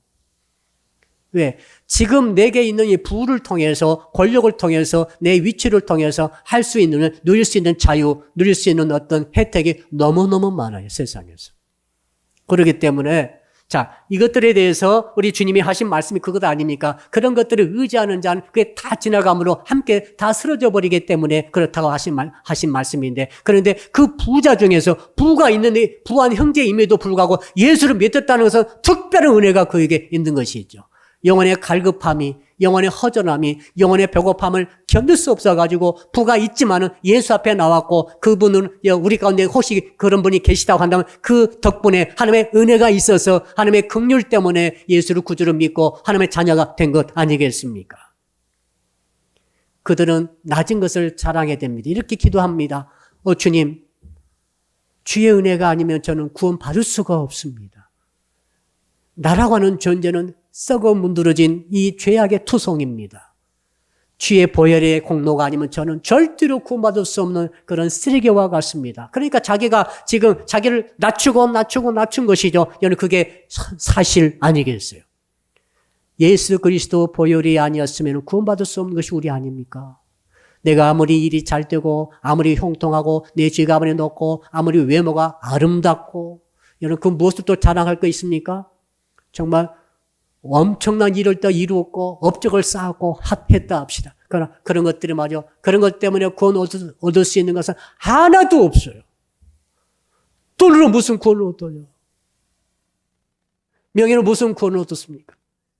왜? 지금 내게 있는 이 부를 통해서 권력을 통해서 내 위치를 통해서 할 수 있는 누릴 수 있는 자유, 누릴 수 있는 어떤 혜택이 너무너무 많아요. 세상에서. 그렇기 때문에 자, 이것들에 대해서 우리 주님이 하신 말씀이 그것 아닙니까? 그런 것들을 의지하는 자는 그게 다 지나감으로 함께 다 쓰러져 버리기 때문에 그렇다고 하신 말씀인데, 그런데 그 부자 중에서 부가 있는데 부한 형제임에도 불구하고 예수를 믿었다는 것은 특별한 은혜가 그에게 있는 것이죠. 영혼의 갈급함이, 영혼의 허전함이, 영혼의 배고픔을 견딜 수 없어가지고 부가 있지만은 예수 앞에 나왔고 그분은 우리 가운데 혹시 그런 분이 계시다고 한다면 그 덕분에 하나님의 은혜가 있어서 하나님의 긍휼 때문에 예수를 구주로 믿고 하나님의 자녀가 된 것 아니겠습니까? 그들은 낮은 것을 자랑해야 됩니다. 이렇게 기도합니다. 주님, 주의 은혜가 아니면 저는 구원 받을 수가 없습니다. 나라고 하는 존재는 썩어 문드러진 이 죄악의 투성입니다. 주의 보혈의 공로가 아니면 저는 절대로 구원받을 수 없는 그런 쓰레기와 같습니다. 그러니까 자기가 지금 자기를 낮춘 것이죠. 여러분, 그게 사실 아니겠어요? 예수 그리스도 보혈이 아니었으면 구원받을 수 없는 것이 우리 아닙니까? 내가 아무리 일이 잘 되고 아무리 형통하고 내 죄가 아무리 높고 아무리 외모가 아름답고 여러분, 그 무엇을 또 자랑할 거 있습니까? 정말 엄청난 일을 또 이루었고 업적을 쌓았고 했다 합시다. 그러나 그런 것들이 말이죠. 그런 것 때문에 구원 얻을 수 있는 것은 하나도 없어요. 돈으로 무슨 구원을 얻어요? 명예로 무슨 구원을 얻었습니까?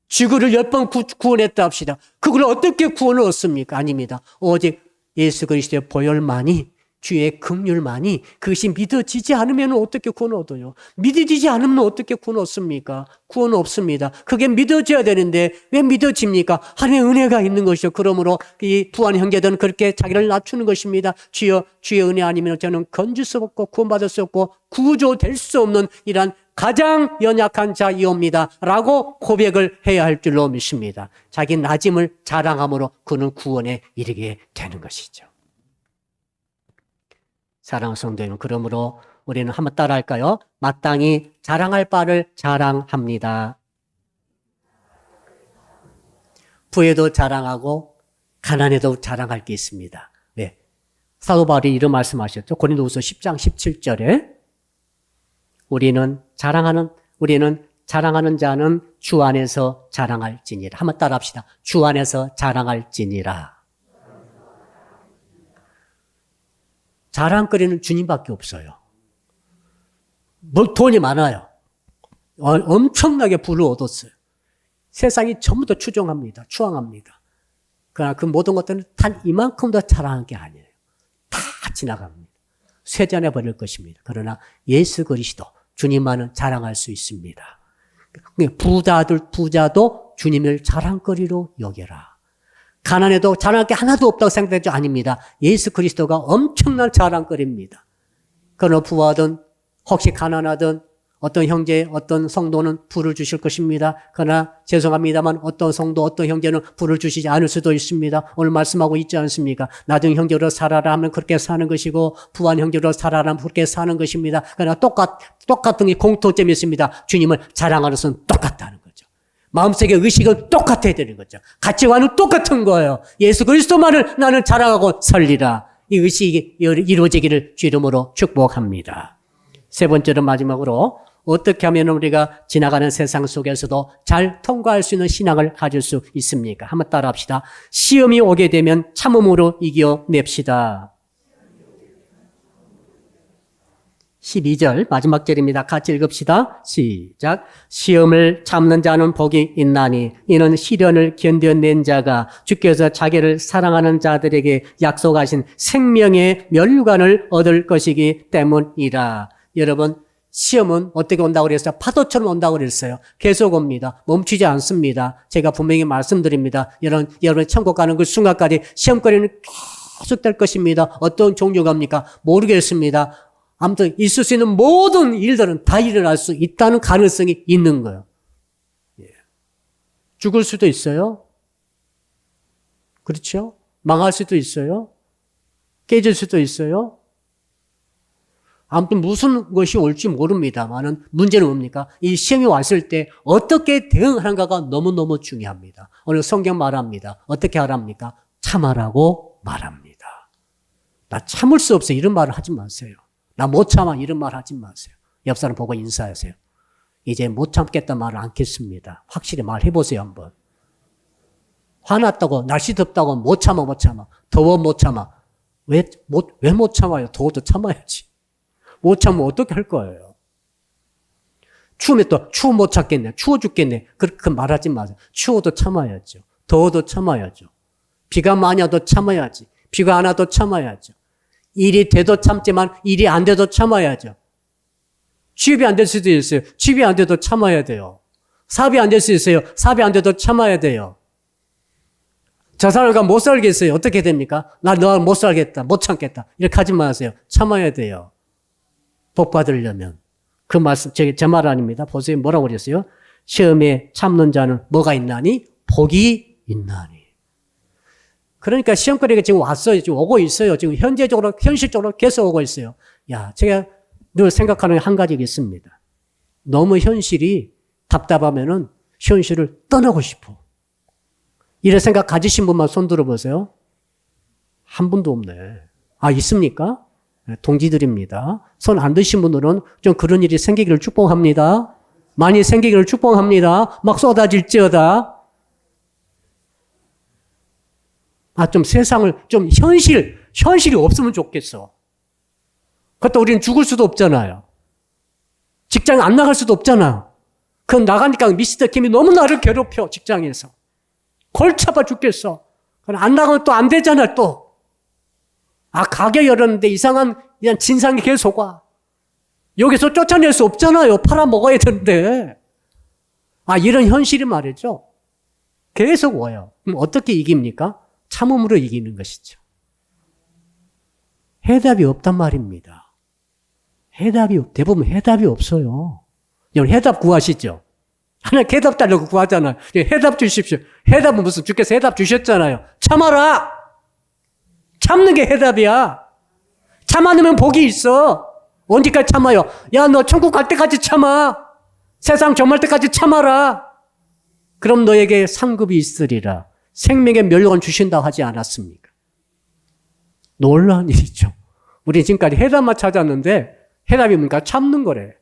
지구를 10번 구원했다 합시다. 그걸 어떻게 구원을 얻습니까? 아닙니다. 오직 예수 그리스도의 보혈만이, 주의 긍휼만이, 그것이 믿어지지 않으면 어떻게 구원을 얻어요? 믿어지지 않으면 어떻게 구원을 얻습니까? 구원은 없습니다. 그게 믿어져야 되는데 왜 믿어집니까? 하나님의 은혜가 있는 것이죠. 그러므로 이 부한 형제들은 그렇게 자기를 낮추는 것입니다. 주여, 주의 은혜 아니면 저는 건질 수 없고 구원받을 수 없고 구조될 수 없는 이러한 가장 연약한 자이옵니다 라고 고백을 해야 할 줄로 믿습니다. 자기 낮음을 자랑함으로 그는 구원에 이르게 되는 것이죠. 사랑하는 성도 여러분, 그러므로 우리는 한번 따라할까요? 마땅히 자랑할 바를 자랑합니다. 부에도 자랑하고 가난에도 자랑할 게 있습니다. 네. 사도 바울이 이런 말씀하셨죠. 고린도후서 10장 17절에 우리는 자랑하는 자는 주 안에서 자랑할지니라. 한번 따라합시다. 주 안에서 자랑할지니라. 자랑거리는 주님밖에 없어요. 돈이 많아요. 엄청나게 부를 얻었어요. 세상이 전부 다 추앙합니다. 그러나 그 모든 것들은 단 이만큼도 자랑한 게 아니에요. 다 지나갑니다. 쇠잔해 버릴 것입니다. 그러나 예수 그리스도, 주님만은 자랑할 수 있습니다. 부자도 주님을 자랑거리로 여겨라. 가난해도 자랑할 게 하나도 없다고 생각되죠? 아닙니다. 예수 그리스도가 엄청난 자랑거리입니다. 그러나 부하든 혹시 가난하든 어떤 형제, 어떤 성도는 부를 주실 것입니다. 그러나 죄송합니다만 어떤 성도, 어떤 형제는 부를 주시지 않을 수도 있습니다. 오늘 말씀하고 있지 않습니까? 나중 형제로 살아라 하면 그렇게 사는 것이고 부한 형제로 살아라 하면 그렇게 사는 것입니다. 그러나 똑같은 공통점이 있습니다. 주님을 자랑하는 것은 똑같다는 거죠. 마음속의 의식은 똑같아야 되는 거죠. 가치관은 똑같은 거예요. 예수 그리스도만을 나는 자랑하고 살리라. 이 의식이 이루어지기를 주 이름으로 축복합니다. 세 번째로 마지막으로 어떻게 하면 우리가 지나가는 세상 속에서도 잘 통과할 수 있는 신앙을 가질 수 있습니까? 한번 따라합시다. 시험이 오게 되면 참음으로 이겨냅시다. 12절 마지막 절입니다. 같이 읽읍시다. 시작. 시험을 참는 자는 복이 있나니 이는 시련을 견뎌낸 자가 주께서 자기를 사랑하는 자들에게 약속하신 생명의 면류관을 얻을 것이기 때문이라. 여러분, 시험은 어떻게 온다고 그랬어요? 파도처럼 온다고 그랬어요. 계속 옵니다. 멈추지 않습니다. 제가 분명히 말씀드립니다. 여러분 천국 가는 그 순간까지 시험거리는 계속 될 것입니다. 어떤 종류가입니까? 모르겠습니다. 아무튼 있을 수 있는 모든 일들은 다 일어날 수 있다는 가능성이 있는 거예요. 죽을 수도 있어요. 그렇죠? 망할 수도 있어요. 깨질 수도 있어요. 아무튼 무슨 것이 올지 모릅니다만은 문제는 뭡니까? 이 시험이 왔을 때 어떻게 대응하는가가 너무너무 중요합니다. 오늘 성경 말합니다. 어떻게 하랍니까? 참아라고 말합니다. 나 참을 수 없어 이런 말을 하지 마세요. 나 못 참아 이런 말 하지 마세요. 옆 사람 보고 인사하세요. 이제 못 참겠다는 말을 않겠습니다. 확실히 말해보세요 한번. 화났다고 날씨 덥다고 못 참아. 더워 못 참아. 왜 못 참아요? 더워도 참아야지. 못 참으면 어떻게 할 거예요? 추우면 또 추워 못 참겠네. 추워 죽겠네. 그렇게 말하지 마세요. 추워도 참아야죠. 더워도 참아야죠. 비가 많이 와도 참아야지. 비가 안 와도 참아야죠. 일이 돼도 참지만 일이 안 돼도 참아야죠. 취업이 안 될 수도 있어요. 취업이 안 돼도 참아야 돼요. 사업이 안 될 수 있어요. 사업이 안 돼도 참아야 돼요. 저 사람과 못 살겠어요. 어떻게 됩니까? 나 너랑 못 살겠다. 못 참겠다. 이렇게 하지 마세요. 참아야 돼요. 복 받으려면. 그 말씀, 제 말 아닙니다. 보세요. 뭐라고 그랬어요? 시험에 참는 자는 뭐가 있나니? 복이 있나니. 그러니까 시험거리가 지금 왔어요. 지금 오고 있어요. 지금 현실적으로 계속 오고 있어요. 야, 제가 늘 생각하는 게 한 가지가 있습니다. 너무 현실이 답답하면은 현실을 떠나고 싶어. 이런 생각 가지신 분만 손 들어보세요. 한 분도 없네. 아, 있습니까? 동지들입니다. 손 안 드신 분들은 좀 그런 일이 생기기를 축복합니다. 많이 생기기를 축복합니다. 막 쏟아질지어다. 좀 세상을, 좀 현실이 없으면 좋겠어. 그것도 우리는 죽을 수도 없잖아요. 직장 안 나갈 수도 없잖아. 그건 나가니까 미스터 김이 너무 나를 괴롭혀, 직장에서. 골치 아파 죽겠어. 그럼 안 나가면 또 안 되잖아, 또. 가게 열었는데 이상한 그냥 진상이 계속 와. 여기서 쫓아낼 수 없잖아요. 팔아먹어야 되는데. 이런 현실이 말이죠. 계속 와요. 그럼 어떻게 이깁니까? 참음으로 이기는 것이죠. 해답이 없단 말입니다. 대부분 해답이 없어요. 여러분 해답 구하시죠. 하나님 해답 달라고 구하잖아요. 해답 주십시오. 해답은 무슨 주께서 해답 주셨잖아요. 참아라. 참는 게 해답이야. 참아내면 복이 있어. 언제까지 참아요? 야, 너 천국 갈 때까지 참아. 세상 정말 때까지 참아라. 그럼 너에게 상급이 있으리라. 생명의 면류관 주신다고 하지 않았습니까? 놀라운 일이죠. 우리 지금까지 해답만 찾았는데 해답이 뭔가 참는 거래.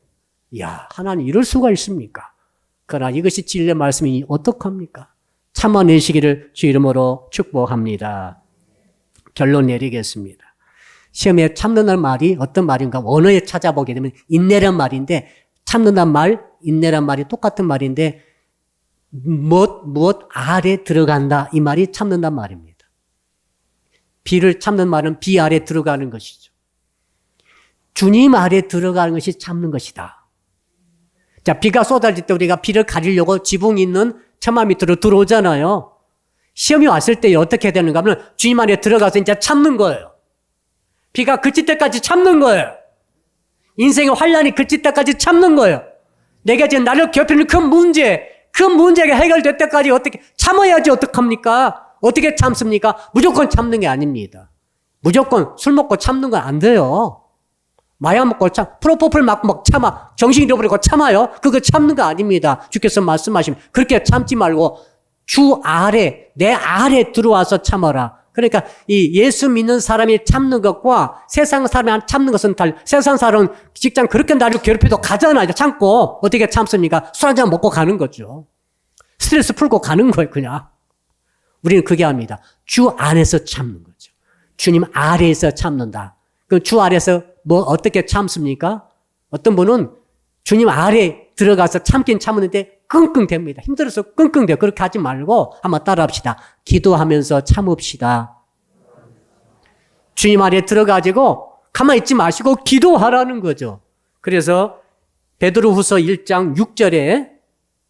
이야, 하나님 이럴 수가 있습니까? 그러나 이것이 진리의 말씀이니 어떡합니까? 참아내시기를 주 이름으로 축복합니다. 결론 내리겠습니다. 시험에 참는다는 말이 어떤 말인가 원어에 찾아보게 되면 인내란 말인데 참는다는 말, 인내란 말이 똑같은 말인데 무엇 아래 들어간다 이 말이 참는다는 말입니다. 비를 참는 말은 비 아래 들어가는 것이죠. 주님 아래 들어가는 것이 참는 것이다. 자, 비가 쏟아질 때 우리가 비를 가리려고 지붕 있는 처마 밑으로 들어오잖아요. 시험이 왔을 때 어떻게 되는가 하면 주님 안에 들어가서 이제 참는 거예요. 비가 그칠 때까지 참는 거예요. 인생의 환란이 그칠 때까지 참는 거예요. 내가 지금 나를 괴롭히는 그 문제가 해결될 때까지 어떻게 참아야지 어떡합니까? 어떻게 참습니까? 무조건 참는 게 아닙니다. 무조건 술 먹고 참는 건 안 돼요. 마약 먹고 프로포폴 맞고 참아. 정신 잃어버리고 참아요. 그거 참는 거 아닙니다. 주께서 말씀하시면 그렇게 참지 말고 주 아래, 내 아래 들어와서 참아라. 그러니까 이 예수 믿는 사람이 참는 것과 세상 사람이 참는 것은 달라. 세상 사람은 직장 그렇게 나를 괴롭혀도 가잖아요. 참고. 어떻게 참습니까? 술 한잔 먹고 가는 거죠. 스트레스 풀고 가는 거예요, 그냥. 우리는 그게 아닙니다. 주 안에서 참는 거죠. 주님 아래에서 참는다. 그럼 주 아래에서 어떻게 참습니까? 어떤 분은 주님 아래 들어가서 참긴 참는데 끙끙댑니다. 힘들어서 끙끙대요. 그렇게 하지 말고 한번 따라합시다. 기도하면서 참읍시다. 주님 아래 들어가지고 가만히 있지 마시고 기도하라는 거죠. 그래서 베드로후서 1장 6절에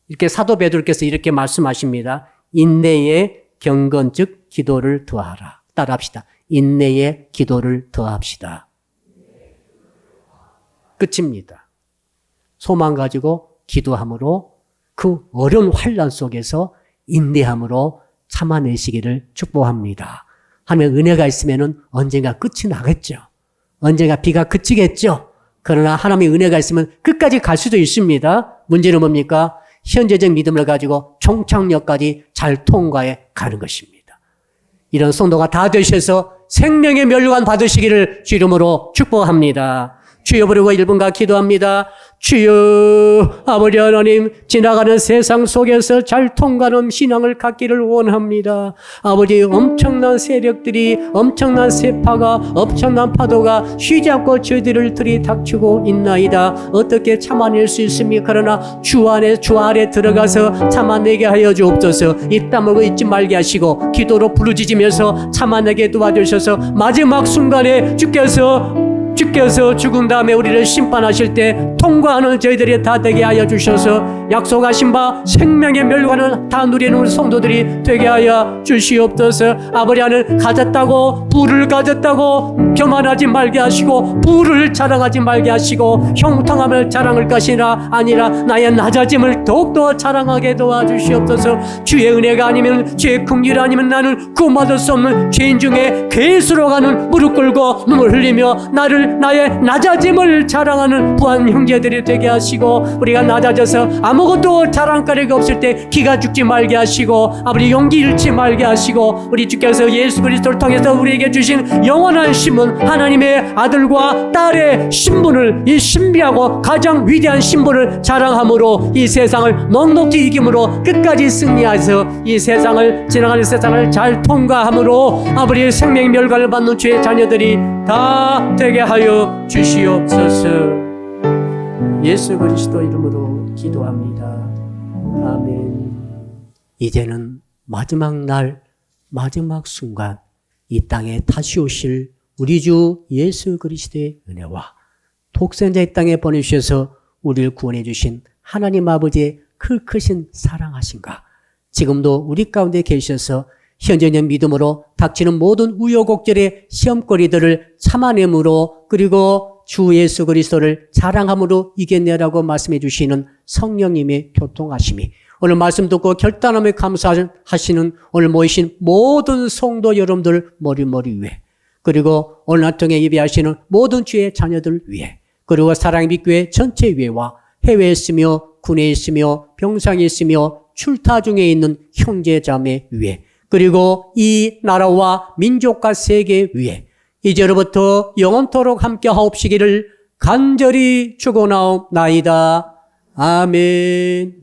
이렇게 사도 베드로께서 이렇게 말씀하십니다. 인내에 경건 즉 기도를 더하라. 따라합시다. 인내에 기도를 더합시다. 끝입니다. 소망 가지고 기도함으로 그 어려운 환난 속에서 인내함으로 참아내시기를 축복합니다. 하나님의 은혜가 있으면 언젠가 끝이 나겠죠. 언젠가 비가 그치겠죠. 그러나 하나님의 은혜가 있으면 끝까지 갈 수도 있습니다. 문제는 뭡니까? 현재적 믿음을 가지고 종착역까지 잘 통과해 가는 것입니다. 이런 성도가 다 되셔서 생명의 멸류관 받으시기를 주 이름으로 축복합니다. 주여 부르고 1분간 기도합니다. 주여 아버지 하나님 지나가는 세상 속에서 잘 통과하는 신앙을 갖기를 원합니다. 아버지 엄청난 세력들이 엄청난 세파가 엄청난 파도가 쉬지 않고 저희들을 들이닥치고 있나이다. 어떻게 참아낼 수 있습니까? 그러나 주 아래 들어가서 참아내게 하여 주옵소서. 입 다물고 있지 말게 하시고 기도로 부르짖으면서 참아내게 도와주셔서 마지막 순간에 주께서 죽은 다음에 우리를 심판하실 때 통과하는 저희들이 다 되게 하여 주셔서 약속하신 바 생명의 멸관을 다 누리는 우리 성도들이 되게 하여 주시옵소서. 아버지 하나님 가졌다고 부를 가졌다고 교만하지 말게 하시고 부를 자랑하지 말게 하시고 형통함을 자랑할 것이나 아니라 나의 낮아짐을 더욱더 자랑하게 도와주시옵소서. 주의 은혜가 아니면 주의 긍휼이 아니면 나는 구원받을 수 없는 죄인 중에 괴수로 가는 무릎 꿇고 눈물 흘리며 나의 낮아짐을 자랑하는 부한 형제들이 되게 하시고 우리가 낮아져서 아무것도 자랑거리가 없을 때 기가 죽지 말게 하시고 아버지 용기 잃지 말게 하시고 우리 주께서 예수 그리스도를 통해서 우리에게 주신 영원한 신분 하나님의 아들과 딸의 신분을 이 신비하고 가장 위대한 신분을 자랑함으로 이 세상을 넉넉히 이김으로 끝까지 승리해서 이 세상을 지나가는 세상을 잘 통과함으로 아버지의 생명 멸관을 받는 주의 자녀들이 다 되게 하여 주시옵소서. 예수 그리스도 이름으로 기도합니다. 아멘. 이제는 마지막 날 마지막 순간 이 땅에 다시 오실 우리 주 예수 그리스도의 은혜와 독생자의 땅에 보내주셔서 우리를 구원해 주신 하나님 아버지의 그 크신 사랑하심과 지금도 우리 가운데 계셔서 현재의 믿음으로 닥치는 모든 우여곡절의 시험거리들을 참아내므로 그리고 주 예수 그리스도를 자랑함으로 이겨내라고 말씀해 주시는 성령님의 교통하심이 오늘 말씀 듣고 결단함에 감사하시는 오늘 모이신 모든 성도 여러분들 머리 위에 그리고 오늘 날 통해 예배하시는 모든 주의 자녀들 위에 그리고 사랑의 빛교회 전체 위에와 해외에 있으며 군에 있으며 병상에 있으며 출타 중에 있는 형제자매 위에 그리고 이 나라와 민족과 세계 위에 이제로부터 영원토록 함께 하옵시기를 간절히 축원하옵나이다. 아멘.